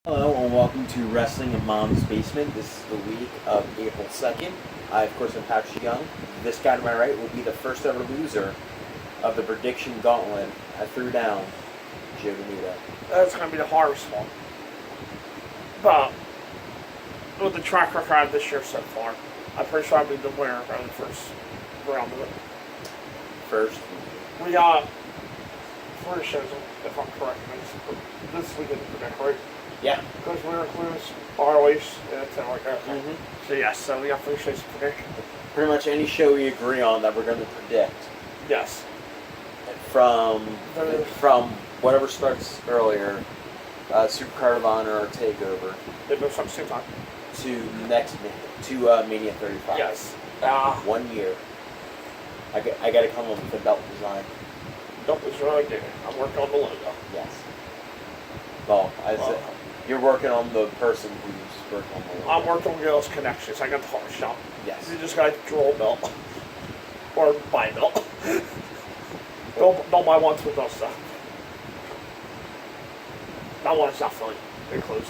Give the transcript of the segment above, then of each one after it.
Hello and welcome to Wrestling in Mom's Basement. This is the week of April 2nd. I, of course, am Patrick Young. This guy to my right will be the first ever loser of the prediction gauntlet. I threw down Joe Benito. That's going to be the hardest one. But with the track record I have this year so far, I'm pretty sure I'll be the winner of the first round of it. First. We got 4 shows, if I'm correct. This week in the predict, right? Yeah. Because we include ROH and everything like that. Mm-hmm. So yes, so we got 3 shows to predict. Pretty much any show we agree on that we're going to predict. Yes. From whatever starts earlier, Supercard of Honor or Takeover. They both start at the same time. To Mania 35. Yes. 1 year. I got to come up with a belt design. Belt is really good. I'm working on the logo. Yes. Well, you're working on the person who's working on the logo. I'm working on those connections. I got the hard shop. Yes. You just got to draw a belt. Or buy a belt. Don't buy one with no stuff. That one's definitely. They're closed.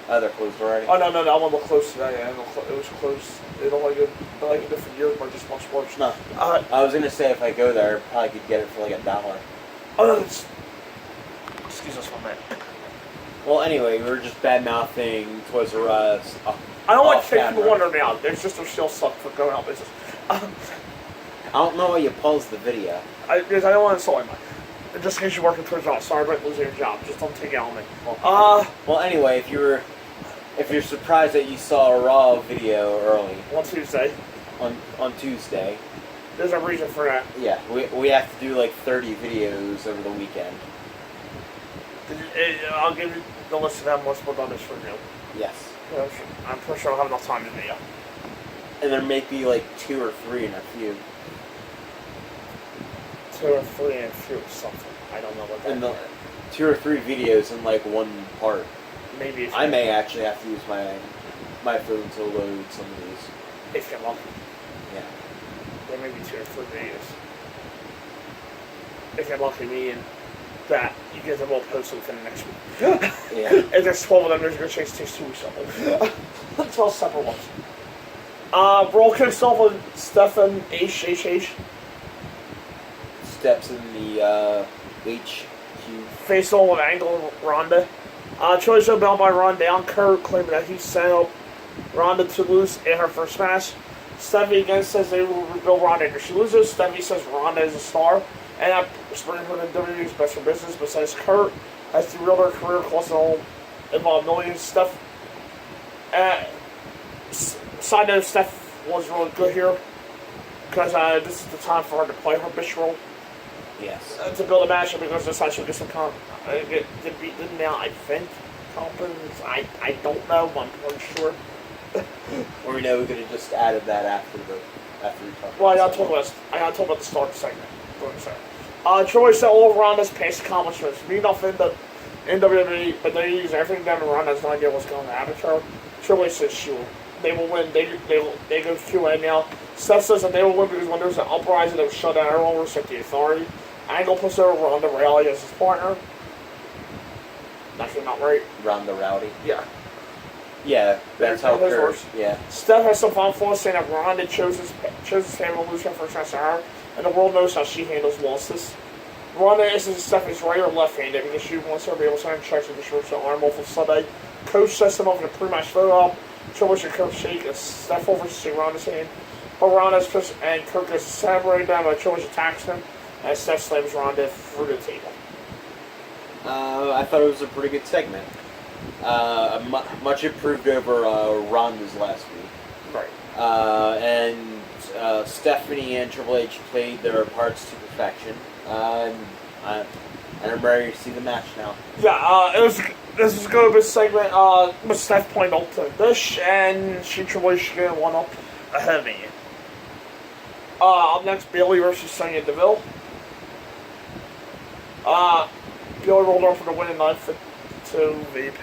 They're closed already? Oh, no, that one was closed today. Yeah, it was closed. They don't like a different year, but just much worse. No. I was going to say if I go there, I probably could get it for like $1. Oh, no, it's... Excuse us for a minute. Well, anyway, we were just bad-mouthing Toys R Us. I don't want to take people wondering now. There's just a still suck for going out business. I don't know why you paused the video. Because I don't want to insult anybody. Just in case you're working towards a job. Sorry about losing your job. Just don't take it on me. Well, anyway, if you're surprised that you saw a Raw video early on Tuesday. On Tuesday. There's a reason for that. Yeah, we have to do like 30 videos over the weekend. I'll give you the list of them once we're done this review. Yes. I'm pretty sure I'll have enough time to video. And there may be like 2 or 3 in a few. 2 or 3 and a few something. I don't know what that is. 2 or 3 videos in like one part. Maybe. I may actually have to use my phone to load some of these. If you're lucky. Yeah. There may be 2 or 3 videos. If you're lucky, meaning that you get them all posted within the next week. Yeah. If there's 12 of them, there's going to change 2 weeks of 12 separate ones. Brawl kicks off with Stefan HHH. Steps in the HQ. Face on with Angle and Ronda. Choice of belt by Ronda down. Kurt claiming that he sent up Ronda to lose in her first match. Steffi again says they will rebuild Ronda after she loses. Steffi says Ronda is a star and that spring her in WWE's best for business, but says Kurt has derailed her career, causing involved millions of stuff. Side note, Steph was really good here because this is the time for her to play her bitch role. Yes. To build a match, because this time she'll get some get beaten now, I think. Confidence, I don't know, I'm pretty sure. Or we could have just added that after we talked. Well, I gotta talk about the start segment. Troy said all of Ronda's past accomplishments mean nothing in WWE, but they use everything down to Ronda has no idea what's going to happen to her. Troy says they will win. They go Q&A now. Steph says that they will win because when there's an uprising that was shut down, everyone will respect the authority. Angle puts over Ronda Rousey as his partner. Actually, not right. Ronda Rousey. Yeah. Yeah, that's how it works. Yeah. Steph has some fun for us saying that Ronda chose his family to lose her first match to her, and the world knows how she handles losses. Ronda asks Stephanie's right or left-handed because she wants her to be able to sign checks with the short arm off of Sunday. Coach sets them up in a pre-match photo-op. Triple H and Coach shake as Steph over to see Ronda's hand. But Ronda's pissed and Kirk gets separated down by Triple H attacks him as Steph slams Ronda through the table. I thought it was a pretty good segment. Much improved over Ronda's last week. Right. And Stephanie and Triple H played their parts to perfection. And I'm ready to see the match now. Yeah, this was a good segment. With Steph playing up to this, and Triple H getting one up ahead of me. Up next, Bayley versus Sonya Deville. Bayley rolled off for the winning knife to VP.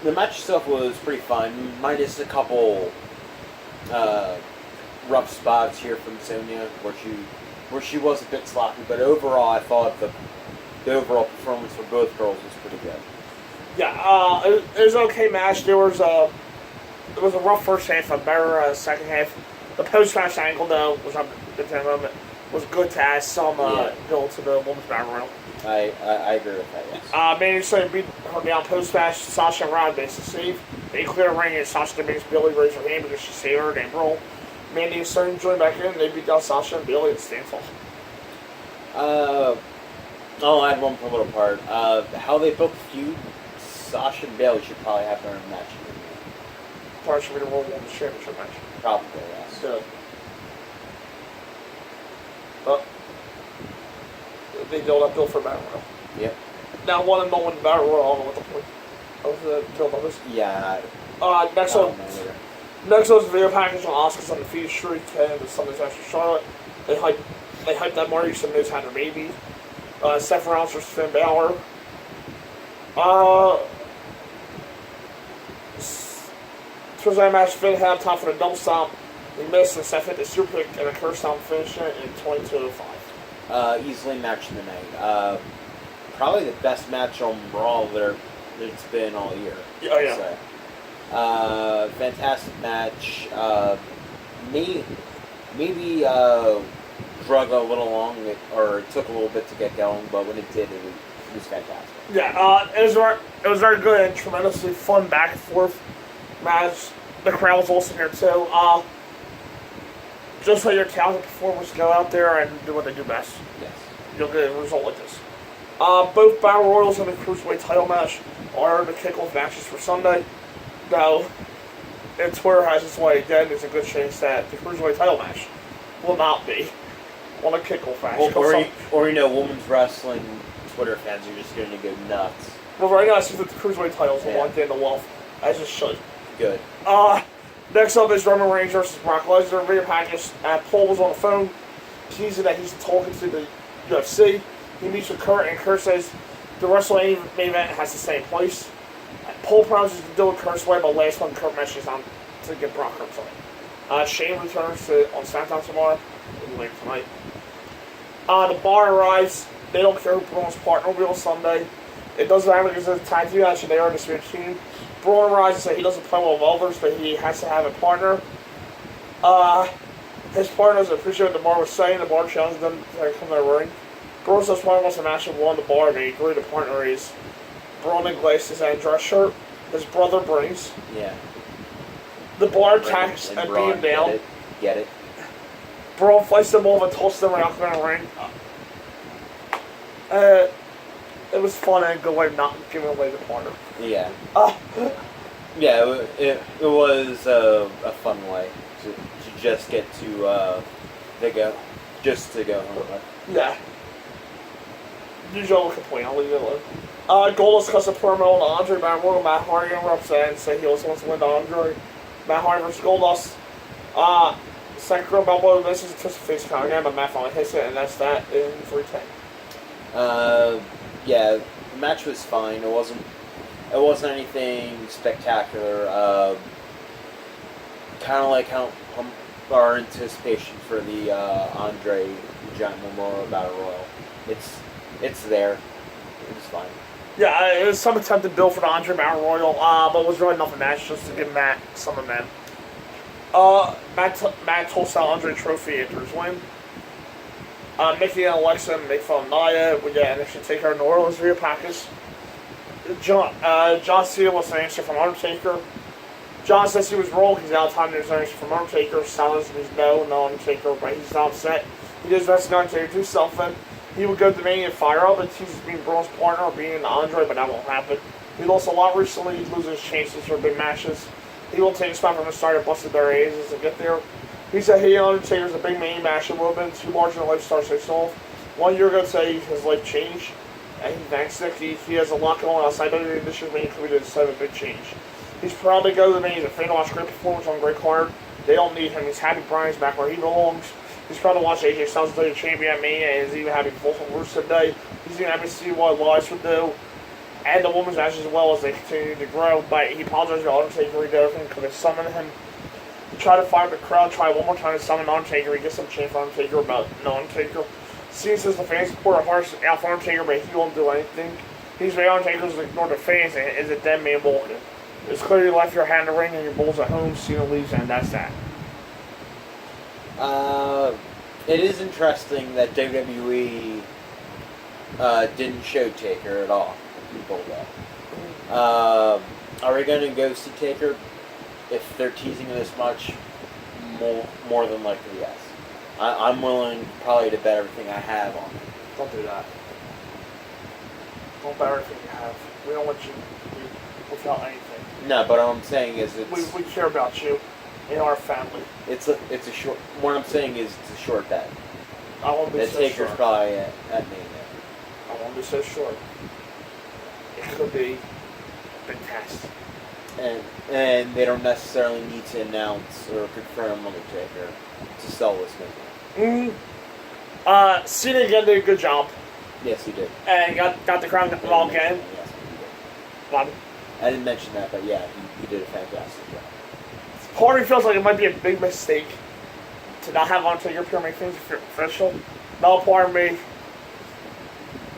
The match itself was pretty fun, minus a couple rough spots here from Sonya where she was a bit sloppy, but overall I thought the overall performance for both girls was pretty good. Yeah, it was an okay match. There was a rough first half, a better second half. The post-match angle, though, was up at the moment, was good to add some build to the women's battle royal. I agree with that, yes. Mandy Stone beat her down post-match. Sasha and Ron makes the save. They clear the ring, and Sasha makes Billy raise her hand because she saved her and roll. Mandy and Stone join back in. They beat down Sasha and Billy and stand tall. I'll add one little part. How they booked the feud, Sasha and Bailey should probably have their own match. Probably should be the World Women's Championship match. Probably, yes. So, but they build up build for Battle Royal. Yep. Now, one and no one Battle Royal. I don't know what the point of the build up is. Yeah. Next one. Next was a video package on Asuka's undefeated streak and the Sunday's match with Charlotte. They hyped that Marty Miz had her baby. Seth Rollins versus Finn Balor. Towards that match, Finn had time for the double stomp. He missed, and Seth hit the super kick and a curse stomp, finishing it in 22:05. Easily match of the night. Probably the best match on Raw it's been all year. Oh, yeah. Fantastic match. Maybe drug a little long, or it took a little bit to get going, but when it did, it was fantastic. Yeah, it was very good and tremendously fun back and forth match. The crowd was also here too. Just let your talented performers go out there and do what they do best. Yes. You'll get a result like this. Both Battle Royals and the Cruiserweight title match are the kickoff matches for Sunday. Now, if Twitter has its way again, there's a good chance that the Cruiserweight title match will not be on a kickoff match. Or women's wrestling Twitter fans are just going to go nuts. Well, right now, I see that the Cruiserweight titles will want to get in the wealth, as it should. Good. Next up is Roman Reigns versus Brock Lesnar. Video package. Paul was on the phone, teasing that he's talking to the UFC. He meets with Kurt, and Kurt says the WrestleMania main event has the same place. Paul promises to do it Kurt's way, but last one Kurt mentions on to get Brock Kurt's way. Shane returns on SmackDown tomorrow, later tonight. The Bar arrives. They don't care who Braun's partner will be on Sunday. It doesn't matter because it's a tag team match and they are a disputed team. Braun arrives and says he doesn't play well with others, but he has to have a partner. His partner doesn't appreciate what the Bar was saying. The Bar challenges them to come to the ring. Braun says partner wants a match with one. The Bar, they agree. The partner is Braun in glasses and a dress shirt. His brother brings. Yeah. The Bar attacks and beat him down. Get it. Braun fights them all and tosses them around the ring. It was fun and a good way of not giving away the partner. Yeah. Yeah, it was a fun way to just get to go home. Yeah. Usually I'll complain, I'll leave it alone. Goldust cuts a promo on Andre Battle Matt Hardy interrupts that and say he also wants to win to Andre. Matt Hardy versus Goldust. Second girl Balboa, this is a twist of face count again, but Matt finally hits it, and that's that in 3:10. Yeah, the match was fine. It wasn't anything spectacular. Kind of like how our anticipation for the Andre Giant Memorial Battle Royal. It's there. It was fine. Yeah, it was some attempted build for the Andre Battle Royal, but it was really nothing match just to give Matt some of them. Matt tossed out Andre Trophy after his win. Nikki and Alexa make fun of Nia. We get NXT TakeOver New Orleans video package. John Cena wants an answer from Undertaker. John says he was wrong. He's out of time. There's an answer from Undertaker. Silence means no Undertaker, but he's not upset. He does best to Undertaker do something. He would go to Mania and fire up and teases being Braun's partner or being Andre, but that won't happen. He lost a lot recently. He loses his chances for big matches. He will take a spot from the start and busted their asses to get there. He said he Undertaker's a big main match. It would have been too large in a life star so off. 1 year ago today, his life changed. And he thanks Nikki. He has a lot going on outside of this year's main committee to decide a big change. He's proud to go to the main. He's a fan to watch great performance on a great card. They don't need him. He's happy Brian's back where he belongs. He's proud to watch AJ Styles play the champion at Mania, and he's even happy for both of Rusev Day. He's even happy to see what Elias would do, and the women's match as well as they continue to grow. But he apologized to Undertaker. He did everything could have summoned him. He tried to fire the crowd, try one more time to summon Undertaker. He gets some chant for Undertaker about no Undertaker. sees as the fan support Alpha Undertaker, but he won't do anything. He's the Undertaker's ignored the fans and is a dead man walking. It's clear you left your hand in the ring and your Bulls at home, Cena leaves, and that's that. It is interesting that WWE didn't show Taker at all. People though. Are we going to go see Taker if they're teasing this much? More than likely, yes. I'm willing probably to bet everything I have on it. Don't do that. Don't bet everything you have. We don't want you without anything. No, but what I'm saying is we care about you and our family. It's a short. What I'm saying is it's a short bet. I won't be that so Taker's short. probably at Mania. I won't be so short. It could be a big test. And they don't necessarily need to announce or confirm Undertaker to sell this movie. Cena again did a good job. Yes, he did. And got the crown well again. Yes, he did. Bob. I didn't mention that, but yeah, he did a fantastic job. Part of me feels like it might be a big mistake to not have Undertaker appear make things official. Another part of me,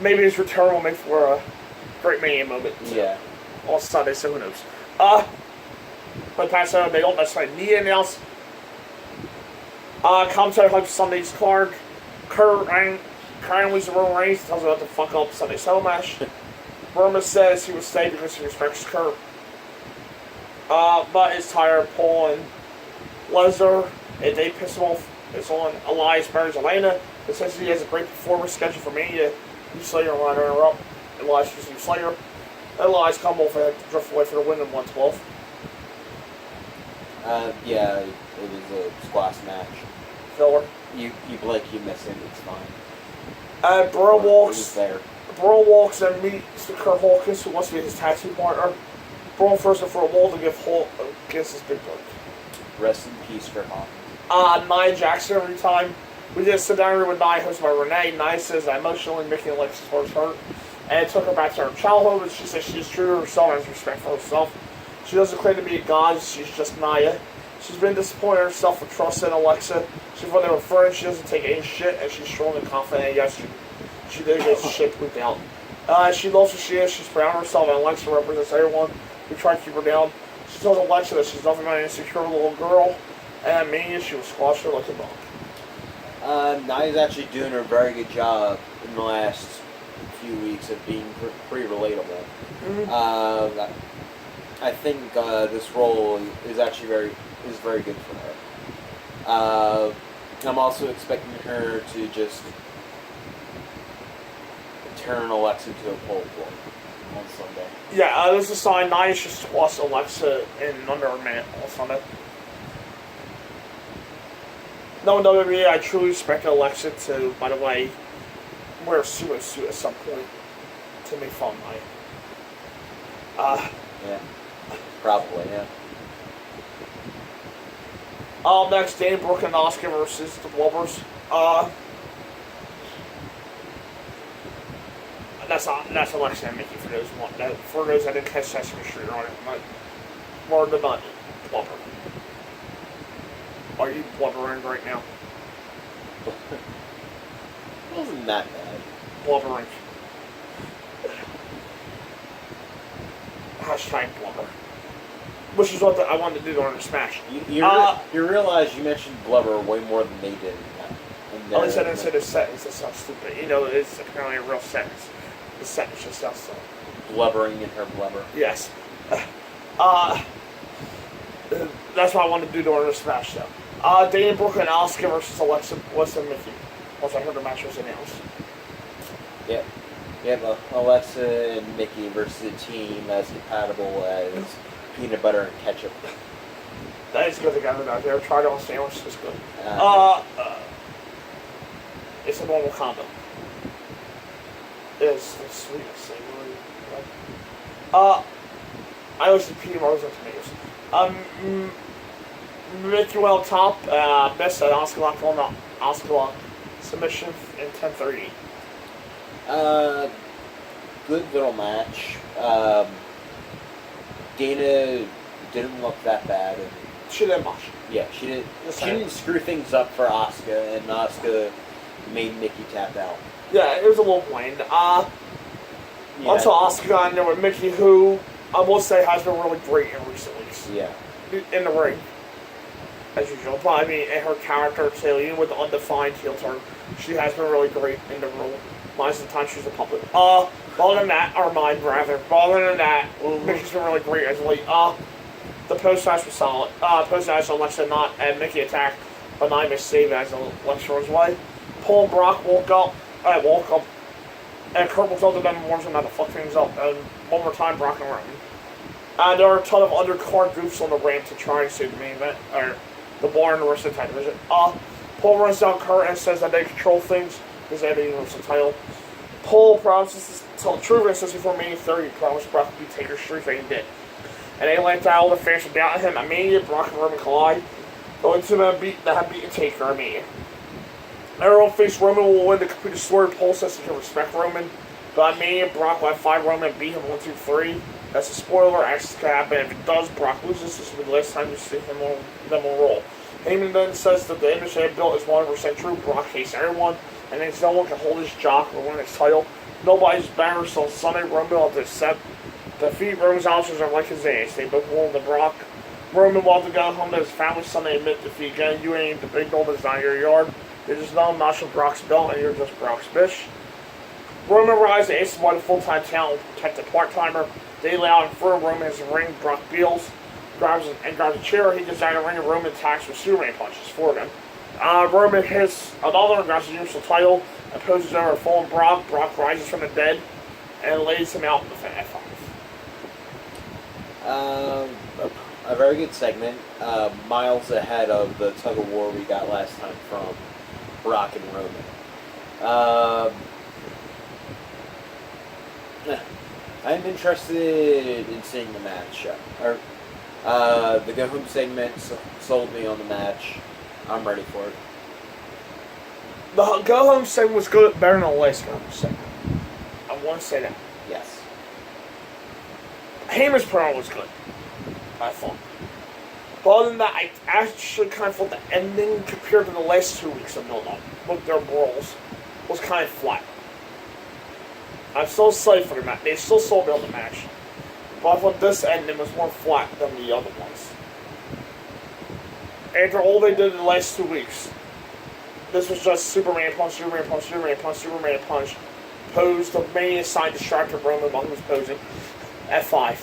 maybe his return will make for a great Mania moment. Yeah. On Sunday, so who knows. But past that, they don't necessarily need anything else. Commentary hypes Sunday's card. Kurt loses to Roman Reigns, tells him about to fuck up Sunday's Hell match. Roman says he would stay because he respects Kurt. But is tired of Paul and Lesnar. If they piss him off, it's on Elias marries Elena. It says he has a great performance scheduled for Mania. Heath Slater and runner her up. Elias receives Slater. Elias come off and drift away for the win in 112. Yeah, it was a squash match. Filler. You blink, you miss it, it's fine. Burrow It walks. was there. Burrow walks and meets Kurt Hawkins, who wants to be his tattoo partner. Burrow first for a wall to give Hawkins his big break. Rest in peace for Hawkins. Nia Jackson every time. We did a sit-down with Nia, hosted by Renee. Nia says that emotionally making Alexis Horse hurt. And it took her back to her childhood, but she says she's true to herself and has respect for herself. She doesn't claim to be a god, she's just Nia. She's been disappointed in herself with trust in Alexa. She's when they were friends, she doesn't take any shit, and she's strong and confident. And yes, she did get shit put down. She loves who she is, she's proud of herself, and Alexa represents everyone who tried to keep her down. She told Alexa that she's nothing but an insecure little girl, and at Mania she was squashed her like a dog. Nia's actually doing a very good job in the last few weeks of being pretty relatable. Mm-hmm. I think this role is actually very good for her. I'm also expecting her to just turn Alexa to a pole floor on Sunday. Yeah, this is a sign Nia should squash Alexa in under a minute on Sunday. No, WWE, I truly expect Alexa to, by the way, wear a suit at some point to make fun of Nia. Yeah, probably, yeah. Next, Dana Brooke and Asuka versus the Blubbers. That's Alexa and Mickey for those that didn't catch Sesame Street on it. More than not, Blubber. Are you blubbering right now? It wasn't that bad. Blubbering. Hashtag blubber. Which is what I wanted to do during the Smash. You realize you mentioned blubber way more than they did At least I didn't say the sentence. That sounds stupid. You know, it's apparently a real sentence. The sentence just sounds so. Blubbering in her blubber. Yes. That's what I wanted to do during the Smash show. Dana Brooke and Asuka versus Alexa and Mickey. Once I heard the match was announced. Yep. Yep, Alexa and Mickey versus a team as compatible as peanut butter and ketchup. That is good together out there. Tried on sandwich is good. It's a normal combo. It's the sweetest thing, really. I always do peanut butter and tomatoes. Mickey well top. Best at Oscar lock on the Oscar lock submission in 10:30. Good little match. Dana didn't look that bad. And she didn't much. yeah, she didn't screw things up for Asuka, and Asuka made Mickey tap out. Yeah, it was a little bland. Yeah. Onto Asuka got in there with Mickey, who I will say has been really great in recent weeks. Yeah. In the ring, as usual. But I mean, in her character too, even with the undefined heel turn, she has been really great in the role. Minus the time she's a puppet. Other than that, or mine rather. Other than that, Mickey's been really great as late. The post match was solid. Post match Alexa not and Mickey attacked, but not missed save as Alexa was away. Paul and Brock woke up, and Kurt was told to them warns them how to fuck things up. And one more time, Brock and Roman. And there are a ton of undercard goofs on the ramp to try and save the main event, or the bar in the rest of the tag division. Paul runs down Kurt and says that they control things because they have the Universal title. Paul promises to tell the truth and says before Mania 30, he promised Brock to beat Taker Street, and he did. And they let out all the fans from doubting him. At Mania, Brock and Roman collide, going to them that have beaten Taker at Mania. Everyone thinks Roman will win the complete story. Paul says he can respect Roman. But at Mania, Brock will have 5 Roman beat him 1, 2, 3. That's a spoiler. Actions can happen. If it does, Brock loses. This will be the last time you see him on them on roll. Heyman then says that the image they have built is 100% true. Brock hates everyone, and thinks no one can hold his jock or win his title. Nobody's better, so Sunday Roman will accept defeat. Roman's options are like his ass. They both roll the Brock. Roman wants to go home to his family Sunday admit defeat. Again, you ain't the big dog that's not your yard. You're just not matching Brock's belt, and you're just Brock's bitch. Roman rises to ace why the full-time talent will protect the part-timer. They lay out in front of Roman as the ring. Brock Beals grabs a chair. He gets out of the ring, and Roman attacks with Superman punches for them. Roman hits another and grabs the Universal title and poses over a fallen Brock. Brock rises from the dead and lays him out with an F5. A very good segment. Miles ahead of the tug of war we got last time from Brock and Roman. I'm interested in seeing the match. The go home segment sold me on the match. I'm ready for it. The go home segment was good, better than the last go home segment. I want to say that. Yes. Heyman's promo was good, I thought. But other than that, I actually kind of thought the ending compared to the last 2 weeks of build-up with their brawls was kind of flat. I'm so excited for the match. They still sold me on the match. But I thought this ending was more flat than the other ones. After all they did in the last 2 weeks, this was just Superman punch, Superman punch, Superman punch, Superman punch. Pose, the main side distracted Roman while he was posing. F5.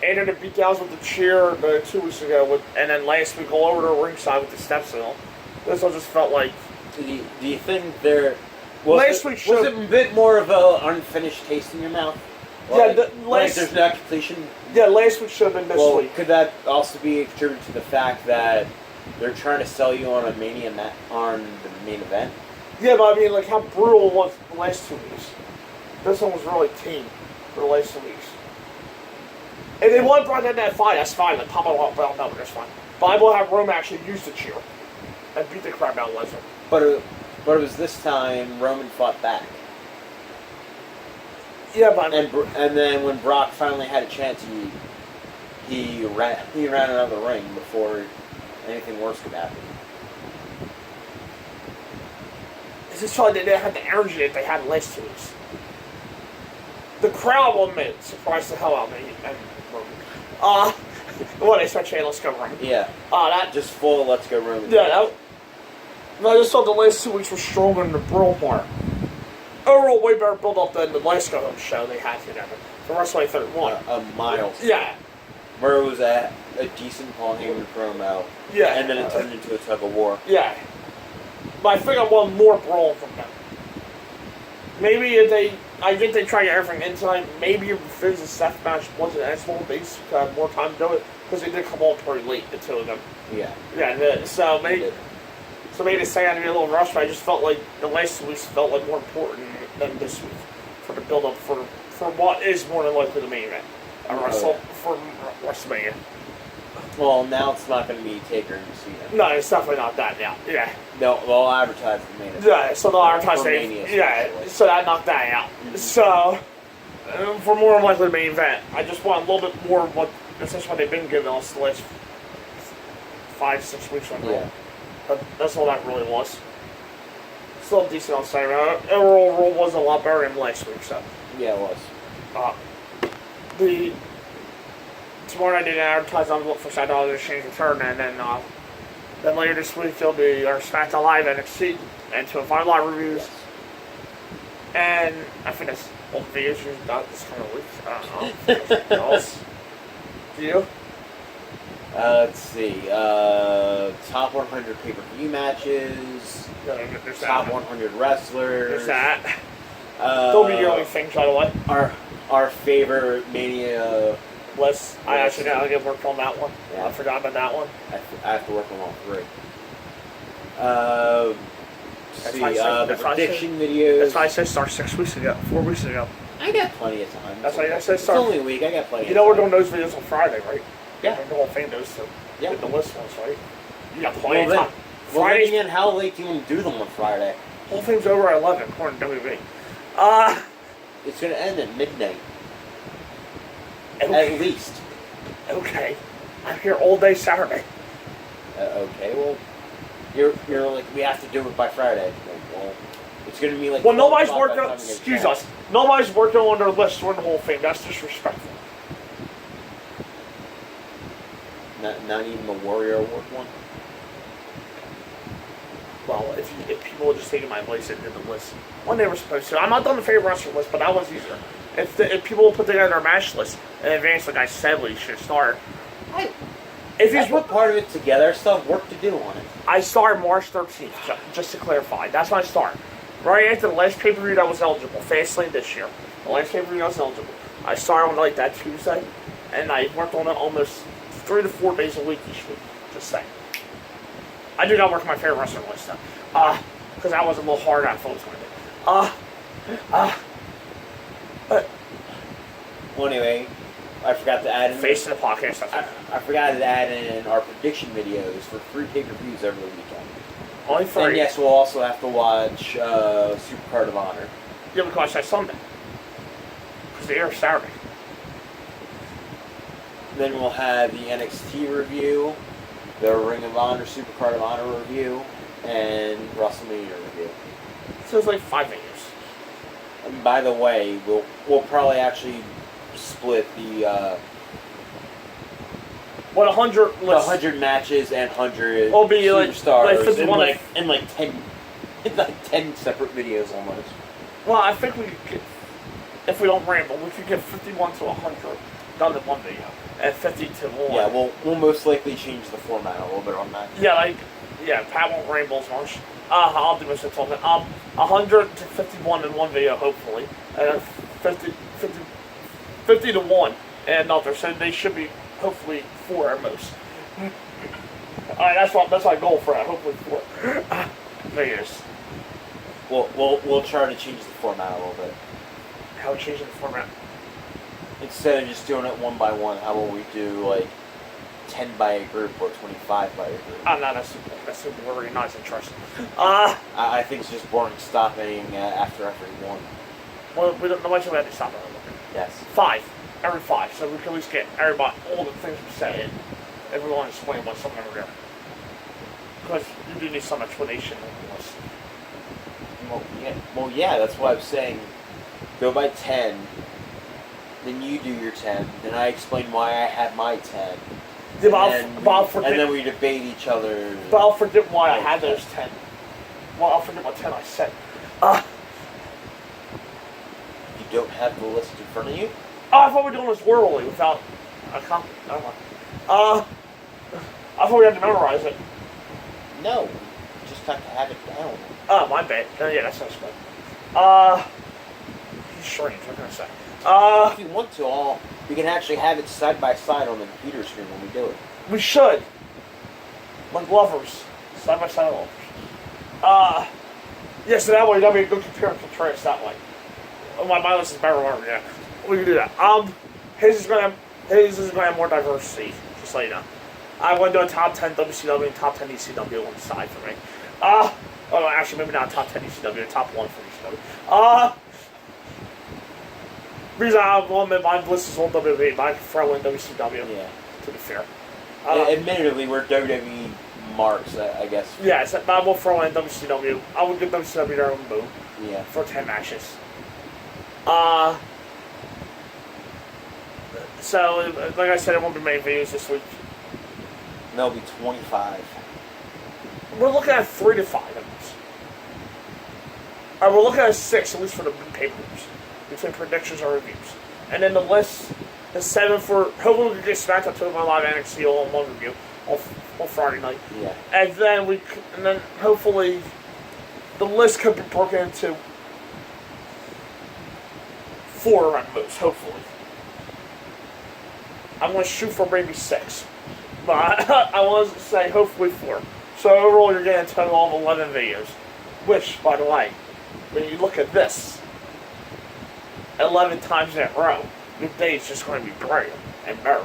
And then the beatdowns with the chair 2 weeks ago, and then last week all over the ringside with the steps and all. This one just felt like... Do you think there... Was it a bit more of an unfinished taste in your mouth? Like, there's no completion? Yeah, last week should have been this week. Could that also be attributed to the fact that they're trying to sell you on on the main event? Yeah, but I mean, like, how brutal was the last 2 weeks? This one was really tame for the last 2 weeks. If they want to bring that fight, that's fine. Like, pop it off, well, no, that's fine. But I will have Roman actually use the chair and beat the crap out of Lesnar. But it was this time Roman fought back. Yeah, but and then when Brock finally had a chance, he ran out of the ring before anything worse could happen. It's just like they didn't have the energy that they had last 2 weeks. The crowd will admit surprised the hell out of me and Roman. What they start chanting, "Let's go Roman." Yeah. That just full "Let's go Roman." Yeah. I just thought the last 2 weeks were stronger than the brawl part. Overall, way better build up than the last go home show they had together. The WrestleMania 31. Miles. Yeah. Where it was a decent Paul Heyman promo. Yeah. And then it turned into a tug of war. Yeah. But I think I want more brawl from them. Maybe if I think they try to get everything in time. Maybe if Finn's and Seth match wasn't as long, they had more time to do it. Because they did come on pretty late, the two of them. Yeah. Yeah, so maybe they say I had to be a little rushed, but I just felt like the last 2 weeks felt like more important than this week for the build-up for what is more than likely the main event. For WrestleMania. Well, now it's not going to be Taker and Cena. No, it's definitely not that now. Yeah. No, they'll advertise the main event. Yeah, so they'll advertise it. Yeah, so that knocked that out. Mm-hmm. So, for more than likely the main event, I just want a little bit more of essentially what they've been giving us the last 5-6 weeks on Raw. But that's all that really was. Still decent on Saturday. Overall was a lot better than last week, so. Yeah, it was. Tomorrow I did advertise on for $7 exchange return, and then later this week there'll be our SmackDown Live NXT and to Final Live reviews. Yes. And I think that's all the videos you've got this kind of week. I don't know. Anything else? Do you? Let's see. Top 100 pay-per-view matches. There's Top that. 100 wrestlers. There's that. They'll be your only things, by the way. Our favorite Mania. List. I actually gotta get work on that one. Yeah. I forgot about that one. I have to work on all three. The prediction videos. That's why I said start 4 weeks ago. I got plenty of time. That's why I said It's start. only a week. I got plenty of time. You know we're doing those videos on Friday, right? Yeah. The whole thing goes to Yeah. the list ones, right? You got plenty of time. Well, Friday. then, how late do you want to do them on Friday? Whole thing's over at 11, according to WB. It's going to end at midnight. Okay. At least. Okay. I'm here all day Saturday. Okay, well, you're like, we have to do it by Friday. Well, it's going to be like... Well, nobody's 12 o'clock working by on... the time we get Excuse back. us. Nobody's working on their list during the whole thing. That's disrespectful. Not even the Warrior Award one? Well, if people would just taken my place and did the list when they were supposed to. I'm not done the favorite wrestler list, but that was easier. If people will put together a match list in advance, like I said, we should start. If I you put part of it together, I still have work to do on it. I start March 13th, just to clarify. That's when I start. Right after the last pay-per-view that was eligible, Fastlane this year. The last pay-per-view that was eligible. I started on like that Tuesday, and I worked on it almost 3 to 4 days a week each week. Just saying. I do not work on my favorite wrestler list though. Because that was a little harder than I thought it was going to be. Well, anyway, I forgot to add in... Face in the podcast. I forgot to add in our prediction videos for 3 pay-per-views every weekend. Only 3. And yes, we'll also have to watch Supercard of Honor. Yeah, we can watch that Sunday. Because they air Saturday. Then we'll have the NXT review, the Ring of Honor Supercard of Honor review, and WrestleMania review. So it's like 5 videos. And by the way, we'll probably actually split the 100 matches and 100 will be like superstars in like 10 separate videos almost. Well, I think we could, if we don't ramble, we could get 51 to 100 done in one video, and 50 to 1. Yeah, we'll most likely change the format a little bit on that. Yeah, Pat won't ramble as much. I'll do most of the talking. 100 to 51 in one video, hopefully, and 50 to 1 and another. So they should be hopefully 4 at most. Alright, that's my goal for that. Hopefully 4 videos. We'll try to change the format a little bit. How we changing the format? Instead of just doing it one by one, how about we do like 10 by a group or 25 by a group? No, that's very nice and interesting. I think it's just boring stopping after every one. Well, we don't know why should we have to stop it. Yes. 5. Every 5. So we can at least get everybody, all the things we say in. Everyone explain what's something over there. Because you do need some explanation on this. Well, yeah, that's why I'm saying go by 10, then you do your 10, then I explain why I have my 10. Yeah, and then we debate each other. But I'll forget why I had those 10. Well, I'll forget what 10 I said. You don't have the list in front of you? I thought we were doing this orally without a copy. I don't know. I thought we had to memorize it. No, you just have to have it down. Oh, my bad. Yeah, that sounds good. He's strange, what can I say? If you want to, we can actually have it side by side on the computer screen when we do it. We should. Like lovers. Side by side lovers. Yeah, so that way, that'll be a good compare and contrast that way. My list is better order, yeah. We can do that. His is gonna have more diversity, just so you know. I'm gonna do a top 10 WCW and top 10 ECW on the side for me. Oh no, actually maybe not top 10 ECW, top 1 for ECW. Reason I'm on my list is on WWE, but I prefer one WCW. Yeah. To be fair. Admittedly, we're WWE marks, I guess. Yeah, I will throw in WCW. I would give WCW their own boom. Yeah. For 10 matches. So, like I said, it won't be many videos this week. There'll be 25. We're looking at 3 to 5 of these. We're looking at 6, at least for the pay-per-views, between predictions and reviews. And then the list, the 7 for, hopefully we can get SmackDown to my live NXT all in one review on Friday night. Yeah. And then hopefully the list could be broken into 4 at most, hopefully. I'm going to shoot for maybe 6. But I want to say hopefully 4. So overall you're getting a total of 11 videos. Which, by the way, when you look at this, 11 times in a row, your day is just going to be brighter and better.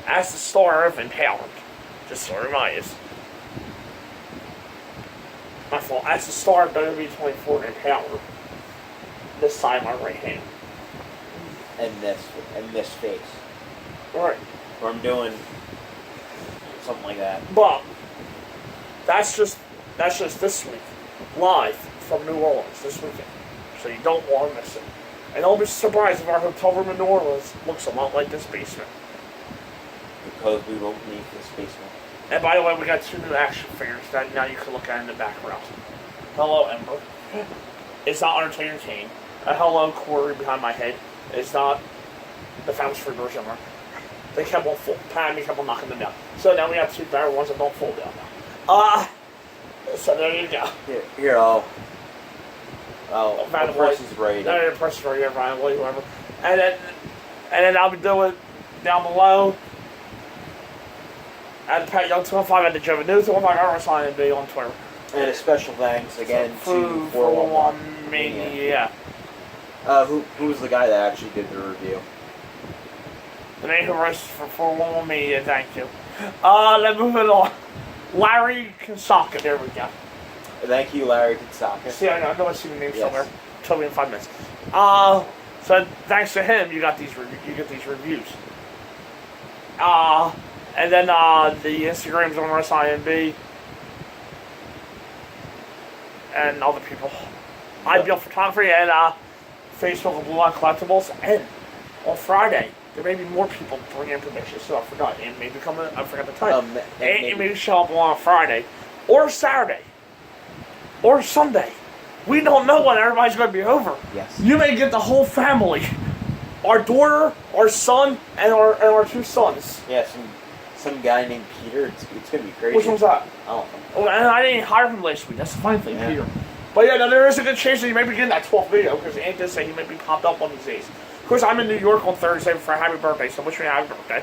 As the star of Empowered, just to remind you. My fault. As the star of WWE 24 Empowered, this side of my right hand. And this face. Right. Or I'm doing something like that. But that's just this week, live from New Orleans this weekend. So you don't want to miss it. And don't be surprised if our hotel room in New Orleans looks a lot like this basement. Because we won't need this basement. And by the way, we got 2 new action figures that now you can look at in the background. Hello, Ember. It's not Undertaker Kane. Hello, Corey behind my head. It's not the Famous Freebirds Ember. They kept on patting me, kept on knocking them down. So now we have 2 better ones that don't fall down now. So there you go. Here, the person's right. No, the person's right here, Ryan Lee, whoever. And then I'll be doing down below at Pat Young 215 at the Joe News 215 RSINB on Twitter. And a special thanks again to 411 Mania. Who was the guy that actually did the review? The man who writes for 411 Mania, thank you. Let's move it on. Larry Kinsaka, there we go. Thank you, Larry Kinsaka. See, I know I see the name somewhere. Totally in 5 minutes. So thanks to him, you get these reviews. And then the Instagrams on RSINB and other people. IBL Photography and Facebook of Blue Line Collectibles. And on Friday, there may be more people bringing in predictions, so I forgot. And maybe I forgot the time. And maybe show up on Friday, or Saturday, or Sunday. We don't know when everybody's going to be over. Yes. You may get the whole family. Our daughter, our son, and our 2 sons. Yeah, some guy named Peter. It's going to be crazy. Which one's that? Oh. And I didn't hire him last week. That's the funny thing, Peter. But yeah, no, there is a good chance that you may be getting that 12th video, because Ant did say he may be popped up on these days. Of course, I'm in New York on Thursday for a happy birthday, so wish me a happy birthday,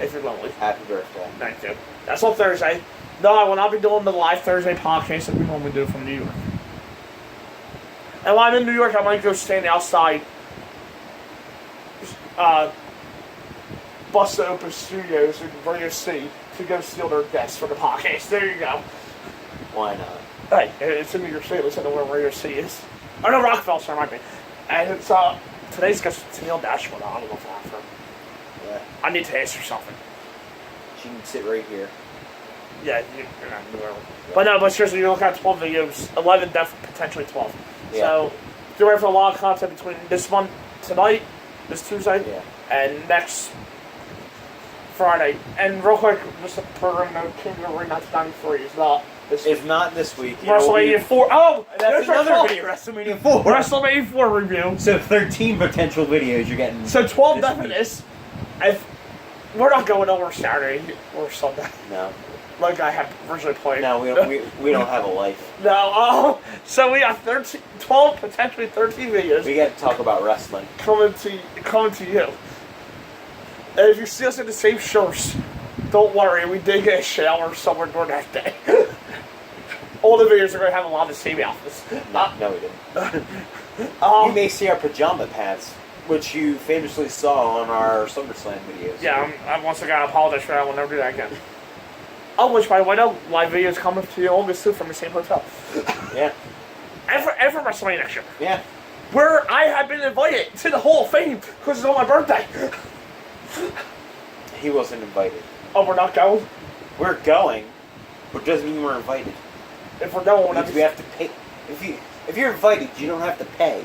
if you're lonely. Happy birthday. Thank you. That's on Thursday. No, I will not be doing the live Thursday podcast that we normally do from New York. And while I'm in New York, I might go stand outside Bust Open Studios in Radio C to go steal their guests for the podcast. There you go. Why not? Hey, it's in New York City. Let's know where Radio C is. Oh no, Rockefeller, sorry, might be. And it's today's guest is Tennille Dashwood. I don't know if I have her. Yeah. I need to ask her something. She can sit right here. Yeah, you're not whoever. Yeah. But seriously, you look at 12 videos, 11 potentially 12. Yeah. So get ready for a lot of content between this month, tonight, this Tuesday, and next Friday. And real quick, just a program note: King of the Ring 1993 is not this week. If not this week, WrestleMania 4. Oh, that's another video. WrestleMania 4. WrestleMania 4 review. So 13 potential videos you're getting. So 12 definite. We're not going over Saturday or Sunday. No. Like I had originally planned. No, we don't have a life. No, so we got 12, potentially 13 videos. We got to talk about wrestling. Coming to you. And if you see us in the same shirts, don't worry, we did get a shower somewhere during that day. All the videos are going to have a lot of the same outfits. No, we didn't. You may see our pajama pants, which you famously saw on our SummerSlam videos. Yeah, I once again apologize for that. I will never do that again. Oh, which, by the way, no, live videos coming to you August too from the same hotel. Yeah. And for WrestleMania next year. Yeah. Where I have been invited to the Hall of Fame because it's on my birthday. He wasn't invited. Oh, we're not going? We're going, but doesn't mean we're invited. If we're going, It means we have to pay. If you're invited, you don't have to pay.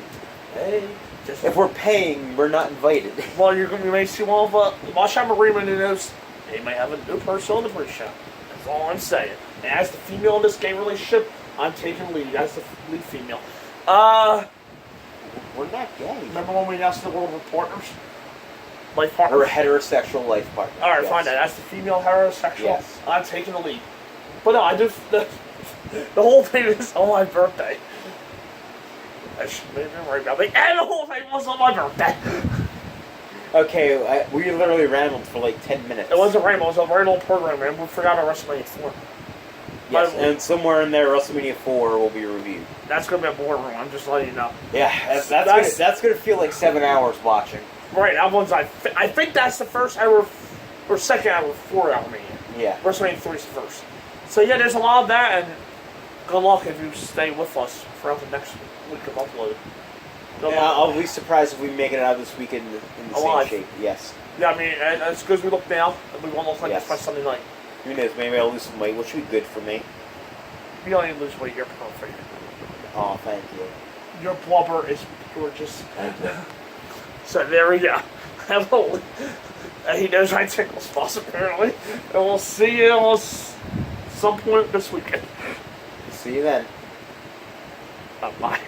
Hey, just If we're paying, we're not invited. well, you may see one of watch out, Marina knows they may have a new person on the bridge shop. That's all I'm saying. And as the female in this gay relationship, I'm taking lead as the lead female. We're not gay. Remember when we announced the world of partners? Life partners? Or a heterosexual life partner. Alright, yes. fine then. As the female heterosexual, Yes. I'm taking the lead. But no, I just the whole thing is on my birthday. I should maybe right about it. And the whole thing was on my birthday. Okay, we literally rambled for like 10 minutes. It wasn't Rainbow, it was a very little program, man. We forgot our WrestleMania 4. Yes, and somewhere in there, WrestleMania 4 will be reviewed. That's gonna be a boardroom, I'm just letting you know. Yeah, that's gonna feel like 7 hours watching. Right, that one's I think that's the first hour or second hour 4 hour Mania. Yeah. WrestleMania 3 is the first. So yeah, there's a lot of that, and good luck if you stay with us throughout the next week of upload. Yeah, I'll be surprised if we make it out of this weekend in the Alive. same shape. Yes. Yeah, I mean, as good as we look now, we won't look like Yes. this by Sunday night. Who knows? Maybe I'll lose some weight, which would be good for me. You don't need to lose weight, you're perfect. Oh, thank you. Your blubber is gorgeous. So there we go. Hello. He knows my tickle spots apparently. And we'll see you on some point this weekend. See you then. Bye-bye.